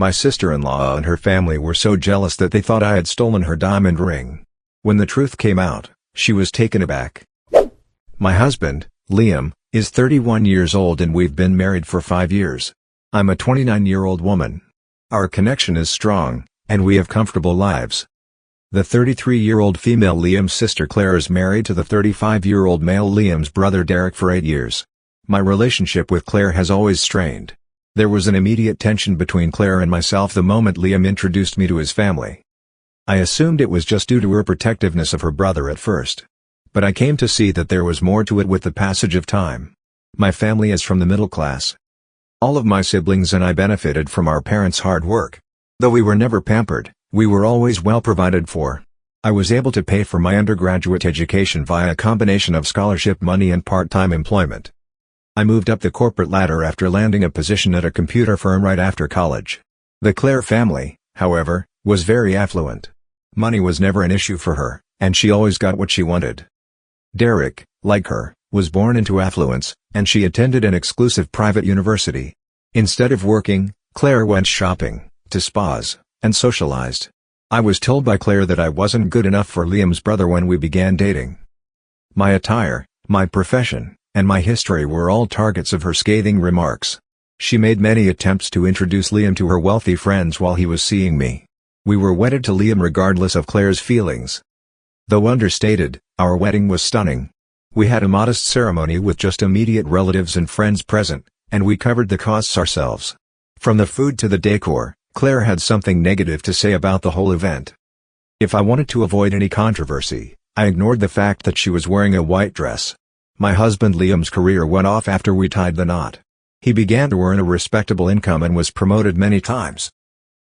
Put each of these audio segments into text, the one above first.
My sister-in-law and her family were so jealous that they thought I had stolen her diamond ring. When the truth came out, she was taken aback. My husband, Liam, is 31 years old and we've been married for 5 years. I'm a 29-year-old woman. Our connection is strong, and we have comfortable lives. The 33-year-old female Liam's sister Claire is married to the 35-year-old male Liam's brother Derek for 8 years. My relationship with Claire has always strained. There was an immediate tension between Claire and myself the moment Liam introduced me to his family. I assumed it was just due to her protectiveness of her brother at first. But I came to see that there was more to it with the passage of time. My family is from the middle class. All of my siblings and I benefited from our parents' hard work. Though we were never pampered, we were always well provided for. I was able to pay for my undergraduate education via a combination of scholarship money and part-time employment. I moved up the corporate ladder after landing a position at a computer firm right after college. The Claire family, however, was very affluent. Money was never an issue for her, and she always got what she wanted. Derek, like her, was born into affluence, and she attended an exclusive private university. Instead of working, Claire went shopping, to spas, and socialized. I was told by Claire that I wasn't good enough for Liam's brother when we began dating. My attire, my profession, and my history were all targets of her scathing remarks. She made many attempts to introduce Liam to her wealthy friends while he was seeing me. We were wedded to Liam regardless of Claire's feelings. Though understated, our wedding was stunning. We had a modest ceremony with just immediate relatives and friends present, and we covered the costs ourselves. From the food to the decor, Claire had something negative to say about the whole event. If I wanted to avoid any controversy, I ignored the fact that she was wearing a white dress. My husband Liam's career went off after we tied the knot. He began to earn a respectable income and was promoted many times.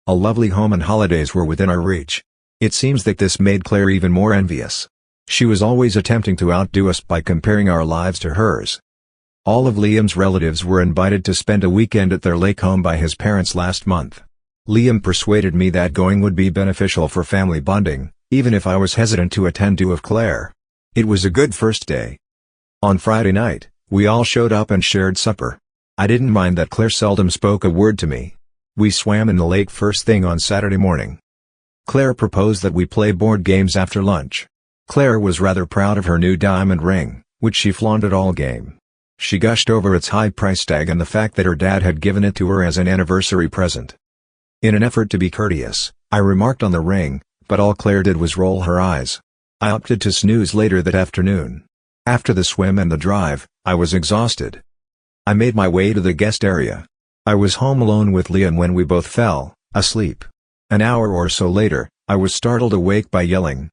A lovely home and holidays were within our reach. It seems that this made Claire even more envious. She was always attempting to outdo us by comparing our lives to hers. All of Liam's relatives were invited to spend a weekend at their lake home by his parents last month. Liam persuaded me that going would be beneficial for family bonding, even if I was hesitant to attend due of Claire. It was a good first day. On Friday night, we all showed up and shared supper. I didn't mind that Claire seldom spoke a word to me. We swam in the lake first thing on Saturday morning. Claire proposed that we play board games after lunch. Claire was rather proud of her new diamond ring, which she flaunted all game. She gushed over its high price tag and the fact that her dad had given it to her as an anniversary present. In an effort to be courteous, I remarked on the ring, but all Claire did was roll her eyes. I opted to snooze later that afternoon. After the swim and the drive, I was exhausted. I made my way to the guest area. I was home alone with Liam when we both fell asleep. An hour or so later, I was startled awake by yelling.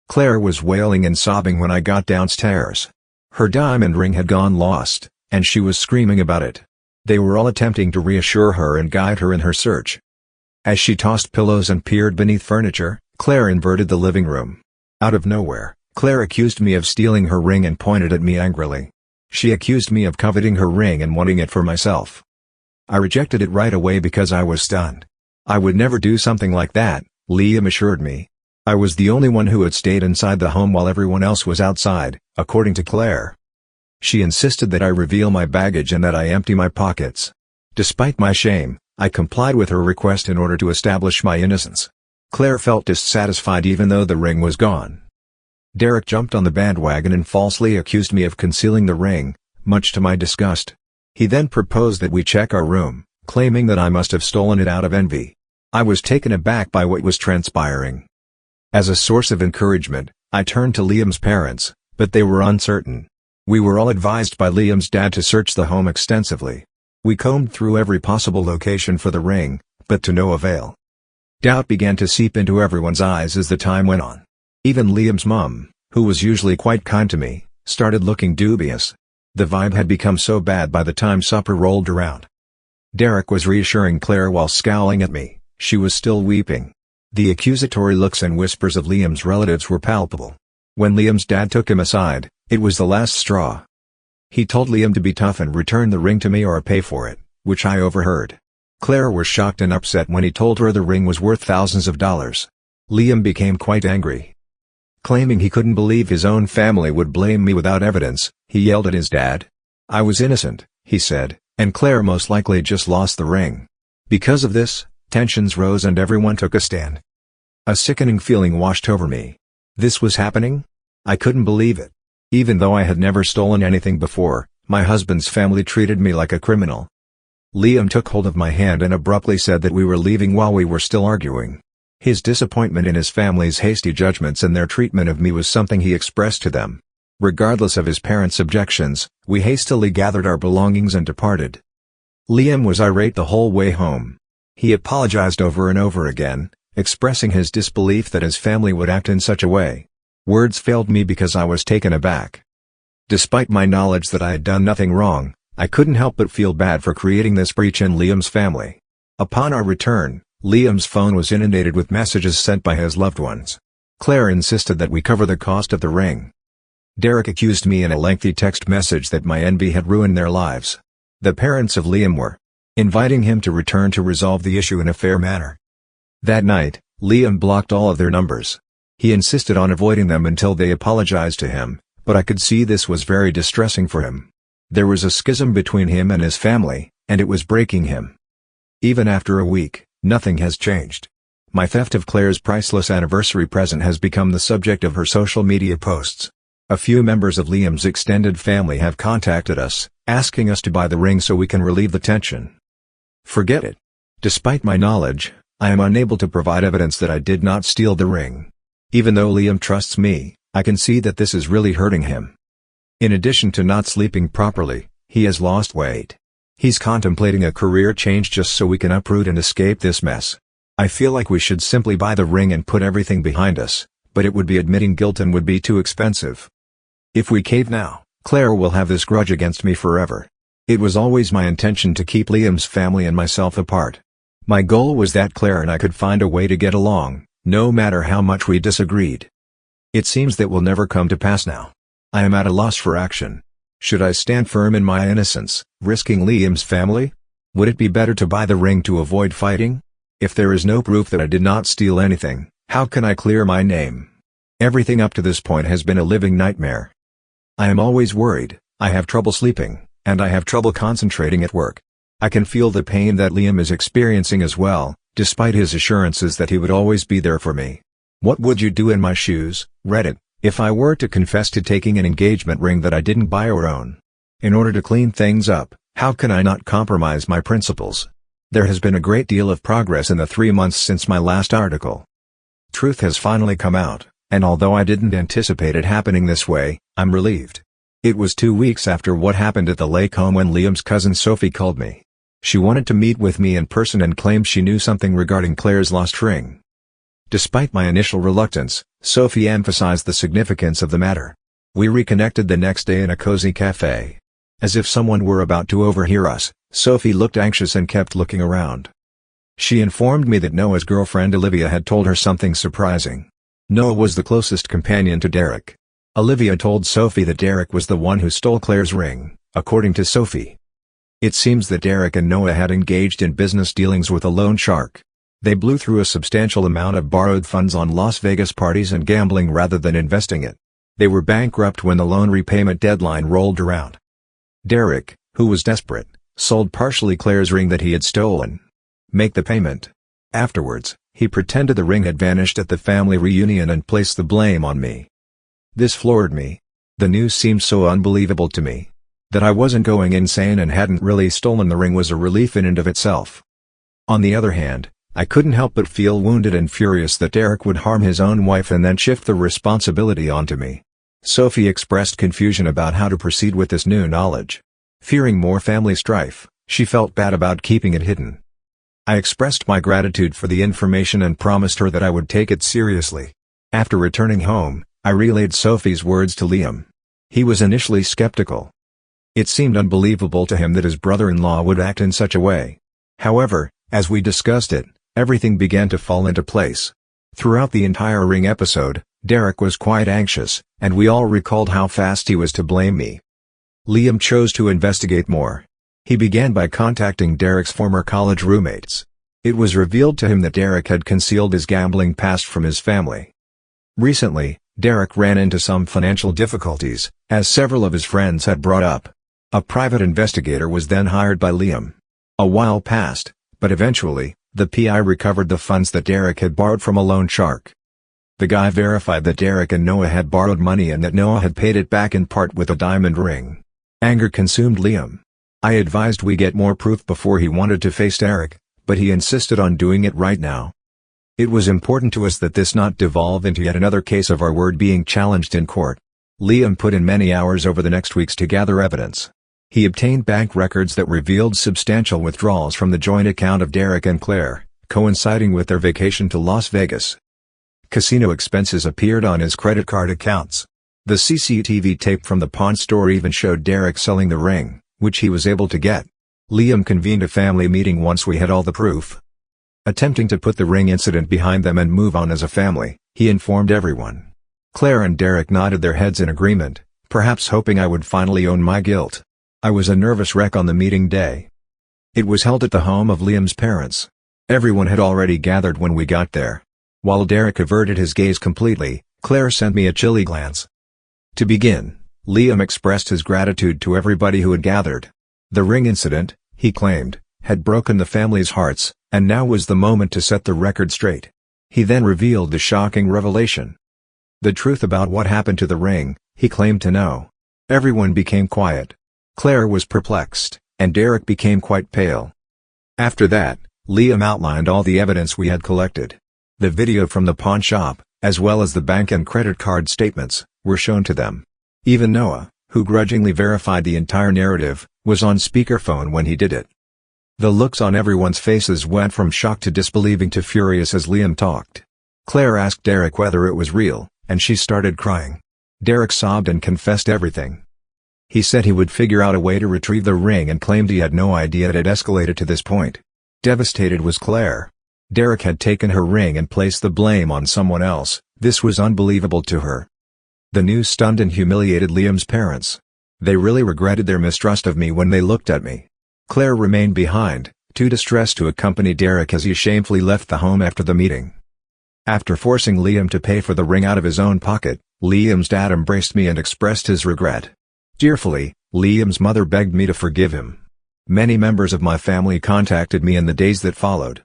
Claire was wailing and sobbing when I got downstairs. Her diamond ring had gone lost, and she was screaming about it. They were all attempting to reassure her and guide her in her search. As she tossed pillows and peered beneath furniture, Claire inverted the living room. Out of nowhere, Claire accused me of stealing her ring and pointed at me angrily. She accused me of coveting her ring and wanting it for myself. I rejected it right away because I was stunned. I would never do something like that, Liam assured me. I was the only one who had stayed inside the home while everyone else was outside, according to Claire. She insisted that I reveal my baggage and that I empty my pockets. Despite my shame, I complied with her request in order to establish my innocence. Claire felt dissatisfied even though the ring was gone. Derek jumped on the bandwagon and falsely accused me of concealing the ring, much to my disgust. He then proposed that we check our room, claiming that I must have stolen it out of envy. I was taken aback by what was transpiring. As a source of encouragement, I turned to Liam's parents, but they were uncertain. We were all advised by Liam's dad to search the home extensively. We combed through every possible location for the ring, but to no avail. Doubt began to seep into everyone's eyes as the time went on. Even Liam's mom, who was usually quite kind to me, started looking dubious. The vibe had become so bad by the time supper rolled around. Derek was reassuring Claire while scowling at me. She was still weeping. The accusatory looks and whispers of Liam's relatives were palpable. When Liam's dad took him aside, it was the last straw. He told Liam to be tough and return the ring to me or pay for it, which I overheard. Claire was shocked and upset when he told her the ring was worth thousands of dollars. Liam became quite angry. Claiming he couldn't believe his own family would blame me without evidence, he yelled at his dad. I was innocent, he said, and Claire most likely just lost the ring. Because of this, Tensions rose and everyone took a stand. A sickening feeling washed over me. This was happening? I couldn't believe it. Even though I had never stolen anything before, my husband's family treated me like a criminal. Liam took hold of my hand and abruptly said that we were leaving while we were still arguing. His disappointment in his family's hasty judgments and their treatment of me was something he expressed to them. Regardless of his parents' objections, we hastily gathered our belongings and departed. Liam was irate the whole way home. He apologized over and over again, expressing his disbelief that his family would act in such a way. Words failed me because I was taken aback. Despite my knowledge that I had done nothing wrong, I couldn't help but feel bad for creating this breach in Liam's family. Upon our return, Liam's phone was inundated with messages sent by his loved ones. Claire insisted that we cover the cost of the ring. Derek accused me in a lengthy text message that my envy had ruined their lives. The parents of Liam were inviting him to return to resolve the issue in a fair manner. That night, Liam blocked all of their numbers. He insisted on avoiding them until they apologized to him, but I could see this was very distressing for him. There was a schism between him and his family, and it was breaking him. Even after a week, nothing has changed. My theft of Claire's priceless anniversary present has become the subject of her social media posts. A few members of Liam's extended family have contacted us, asking us to buy the ring so we can relieve the tension. Forget it. Despite my knowledge, I am unable to provide evidence that I did not steal the ring. Even though Liam trusts me, I can see that this is really hurting him. In addition to not sleeping properly, he has lost weight. He's contemplating a career change just so we can uproot and escape this mess. I feel like we should simply buy the ring and put everything behind us, but it would be admitting guilt and would be too expensive. If we cave now, Claire will have this grudge against me forever. It was always my intention to keep Liam's family and myself apart. My goal was that Claire and I could find a way to get along, no matter how much we disagreed. It seems that will never come to pass now. I am at a loss for action. Should I stand firm in my innocence, risking Liam's family? Would it be better to buy the ring to avoid fighting? If there is no proof that I did not steal anything, how can I clear my name? Everything up to this point has been a living nightmare. I am always worried, I have trouble sleeping, and I have trouble concentrating at work. I can feel the pain that Liam is experiencing as well, despite his assurances that he would always be there for me. What would you do in my shoes, Reddit, if I were to confess to taking an engagement ring that I didn't buy or own? In order to clean things up, how can I not compromise my principles? There has been a great deal of progress in the 3 months since my last article. Truth has finally come out, and although I didn't anticipate it happening this way, I'm relieved. It was 2 weeks after what happened at the lake home when Liam's cousin Sophie called me. She wanted to meet with me in person and claimed she knew something regarding Claire's lost ring. Despite my initial reluctance, Sophie emphasized the significance of the matter. We reconnected the next day in a cozy cafe. As if someone were about to overhear us, Sophie looked anxious and kept looking around. She informed me that Noah's girlfriend Olivia had told her something surprising. Noah was the closest companion to Derek. Olivia told Sophie that Derek was the one who stole Claire's ring, according to Sophie. It seems that Derek and Noah had engaged in business dealings with a loan shark. They blew through a substantial amount of borrowed funds on Las Vegas parties and gambling rather than investing it. They were bankrupt when the loan repayment deadline rolled around. Derek, who was desperate, sold partially Claire's ring that he had stolen. Make the payment. Afterwards, he pretended the ring had vanished at the family reunion and placed the blame on me. This floored me. The news seemed so unbelievable to me. That I wasn't going insane and hadn't really stolen the ring was a relief in and of itself. On the other hand, I couldn't help but feel wounded and furious that Derek would harm his own wife and then shift the responsibility onto me. Sophie expressed confusion about how to proceed with this new knowledge. Fearing more family strife, she felt bad about keeping it hidden. I expressed my gratitude for the information and promised her that I would take it seriously. After returning home, I relayed Sophie's words to Liam. He was initially skeptical. It seemed unbelievable to him that his brother-in-law would act in such a way. However, as we discussed it, everything began to fall into place. Throughout the entire ring episode, Derek was quite anxious, and we all recalled how fast he was to blame me. Liam chose to investigate more. He began by contacting Derek's former college roommates. It was revealed to him that Derek had concealed his gambling past from his family. Recently, Derek ran into some financial difficulties, as several of his friends had brought up. A private investigator was then hired by Liam. A while passed, but eventually, The PI recovered the funds that Derek had borrowed from a loan shark. The guy verified that Derek and Noah had borrowed money and that Noah had paid it back in part with a diamond ring. Anger consumed Liam. I advised we get more proof before he wanted to face Derek, but he insisted on doing it right now. It was important to us that this not devolve into yet another case of our word being challenged in court. Liam put in many hours over the next weeks to gather evidence. He obtained bank records that revealed substantial withdrawals from the joint account of Derek and Claire, coinciding with their vacation to Las Vegas. Casino expenses appeared on his credit card accounts. The CCTV tape from the pawn store even showed Derek selling the ring, which he was able to get. Liam convened a family meeting once we had all the proof. Attempting to put the ring incident behind them and move on as a family, he informed everyone. Claire and Derek nodded their heads in agreement, perhaps hoping I would finally own my guilt. I was a nervous wreck on the meeting day. It was held at the home of Liam's parents. Everyone had already gathered when we got there. While Derek averted his gaze completely, Claire sent me a chilly glance. To begin, Liam expressed his gratitude to everybody who had gathered. The ring incident, he claimed, had broken the family's hearts, and now was the moment to set the record straight. He then revealed the shocking revelation. The truth about what happened to the ring, he claimed to know. Everyone became quiet. Claire was perplexed, and Derek became quite pale. After that, Liam outlined all the evidence we had collected. The video from the pawn shop, as well as the bank and credit card statements, were shown to them. Even Noah, who grudgingly verified the entire narrative, was on speakerphone when he did it. The looks on everyone's faces went from shock to disbelieving to furious as Liam talked. Claire asked Derek whether it was real, and she started crying. Derek sobbed and confessed everything. He said he would figure out a way to retrieve the ring and claimed he had no idea it had escalated to this point. Devastated was Claire. Derek had taken her ring and placed the blame on someone else. This was unbelievable to her. The news stunned and humiliated Liam's parents. They really regretted their mistrust of me when they looked at me. Claire remained behind, too distressed to accompany Derek as he shamefully left the home after the meeting. After forcing Liam to pay for the ring out of his own pocket, Liam's dad embraced me and expressed his regret. Tearfully, Liam's mother begged me to forgive him. Many members of my family contacted me in the days that followed.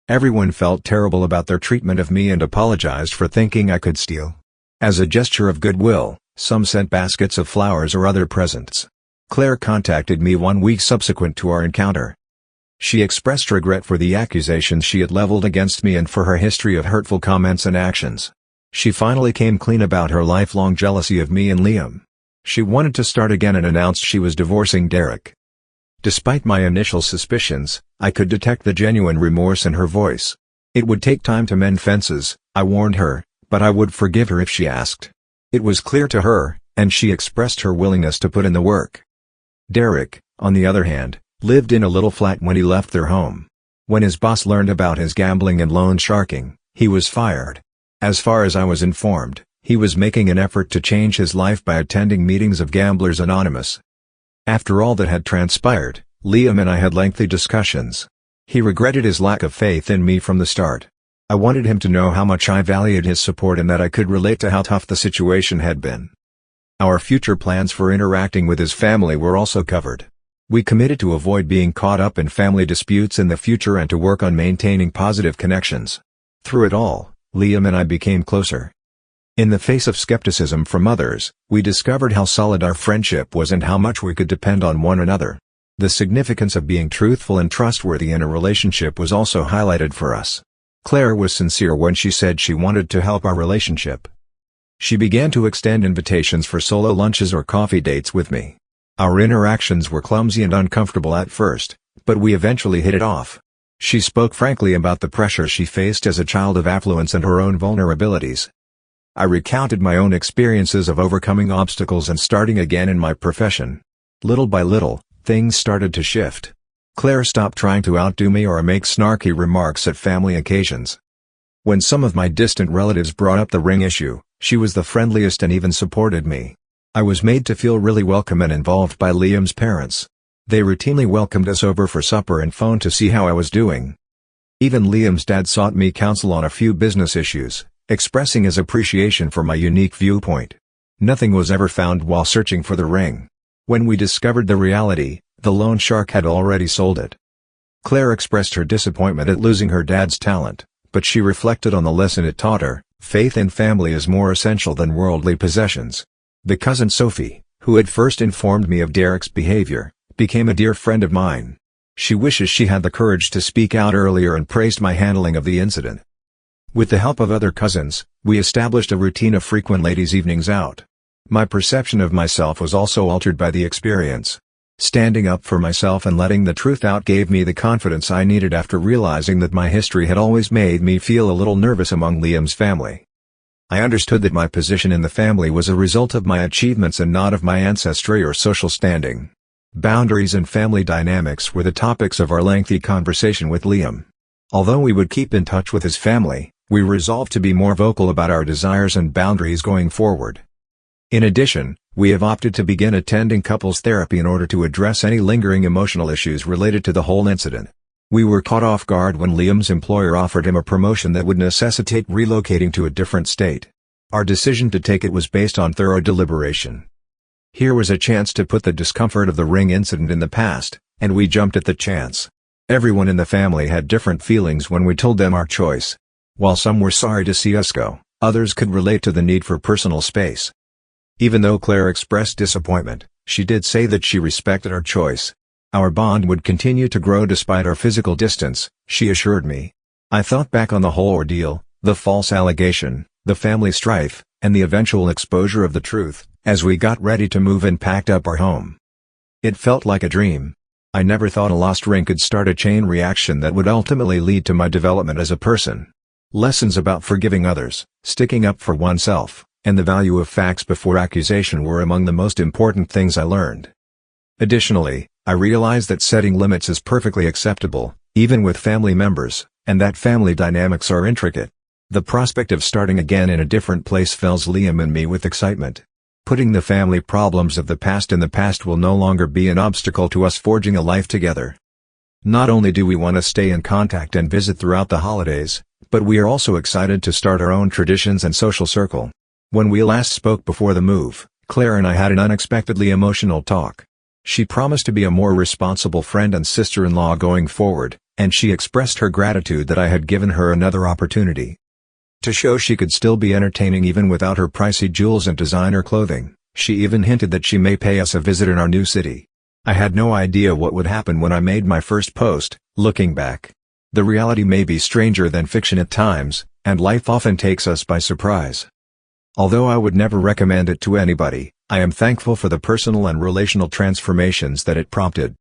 Everyone felt terrible about their treatment of me and apologized for thinking I could steal. As a gesture of goodwill, some sent baskets of flowers or other presents. Claire contacted me 1 week subsequent to our encounter. She expressed regret for the accusations she had leveled against me and for her history of hurtful comments and actions. She finally came clean about her lifelong jealousy of me and Liam. She wanted to start again and announced she was divorcing Derek. Despite my initial suspicions, I could detect the genuine remorse in her voice. It would take time to mend fences, I warned her, but I would forgive her if she asked. It was clear to her, and she expressed her willingness to put in the work. Derek, on the other hand, lived in a little flat when he left their home. When his boss learned about his gambling and loan sharking, he was fired. As far as I was informed, he was making an effort to change his life by attending meetings of Gamblers Anonymous. After all that had transpired, Liam and I had lengthy discussions. He regretted his lack of faith in me from the start. I wanted him to know how much I valued his support and that I could relate to how tough the situation had been. Our future plans for interacting with his family were also covered. We committed to avoid being caught up in family disputes in the future and to work on maintaining positive connections. Through it all, Liam and I became closer. In the face of skepticism from others, we discovered how solid our friendship was and how much we could depend on one another. The significance of being truthful and trustworthy in a relationship was also highlighted for us. Claire was sincere when she said she wanted to help our relationship. She began to extend invitations for solo lunches or coffee dates with me. Our interactions were clumsy and uncomfortable at first, but we eventually hit it off. She spoke frankly about the pressure she faced as a child of affluence and her own vulnerabilities. I recounted my own experiences of overcoming obstacles and starting again in my profession. Little by little, things started to shift. Claire stopped trying to outdo me or make snarky remarks at family occasions. When some of my distant relatives brought up the ring issue, she was the friendliest and even supported me. I was made to feel really welcome and involved by Liam's parents. They routinely welcomed us over for supper and phoned to see how I was doing. Even Liam's dad sought me counsel on a few business issues, expressing his appreciation for my unique viewpoint. Nothing was ever found while searching for the ring. When we discovered the reality, the loan shark had already sold it. Claire expressed her disappointment at losing her dad's talent, but she reflected on the lesson it taught her: faith in family is more essential than worldly possessions. The cousin Sophie, who had first informed me of Derek's behavior, became a dear friend of mine. She wishes she had the courage to speak out earlier and praised my handling of the incident. With the help of other cousins, we established a routine of frequent ladies' evenings out. My perception of myself was also altered by the experience. Standing up for myself and letting the truth out gave me the confidence I needed after realizing that my history had always made me feel a little nervous among Liam's family. I understood that my position in the family was a result of my achievements and not of my ancestry or social standing. Boundaries and family dynamics were the topics of our lengthy conversation with Liam. Although we would keep in touch with his family, we resolved to be more vocal about our desires and boundaries going forward. In addition, we have opted to begin attending couples therapy in order to address any lingering emotional issues related to the whole incident. We were caught off guard when Liam's employer offered him a promotion that would necessitate relocating to a different state. Our decision to take it was based on thorough deliberation. Here was a chance to put the discomfort of the ring incident in the past, and we jumped at the chance. Everyone in the family had different feelings when we told them our choice. While some were sorry to see us go, others could relate to the need for personal space. Even though Claire expressed disappointment, she did say that she respected our choice. Our bond would continue to grow despite our physical distance, she assured me. I thought back on the whole ordeal, the false allegation, the family strife, and the eventual exposure of the truth, as we got ready to move and packed up our home. It felt like a dream. I never thought a lost ring could start a chain reaction that would ultimately lead to my development as a person. Lessons about forgiving others, sticking up for oneself, and the value of facts before accusation were among the most important things I learned. Additionally, I realized that setting limits is perfectly acceptable, even with family members, and that family dynamics are intricate. The prospect of starting again in a different place fills Liam and me with excitement. Putting the family problems of the past in the past will no longer be an obstacle to us forging a life together. Not only do we want to stay in contact and visit throughout the holidays, but we are also excited to start our own traditions and social circle. When we last spoke before the move, Claire and I had an unexpectedly emotional talk. She promised to be a more responsible friend and sister-in-law going forward, and she expressed her gratitude that I had given her another opportunity. To show she could still be entertaining even without her pricey jewels and designer clothing, she even hinted that she may pay us a visit in our new city. I had no idea what would happen when I made my first post. Looking back, the reality may be stranger than fiction at times, and life often takes us by surprise. Although I would never recommend it to anybody, I am thankful for the personal and relational transformations that it prompted.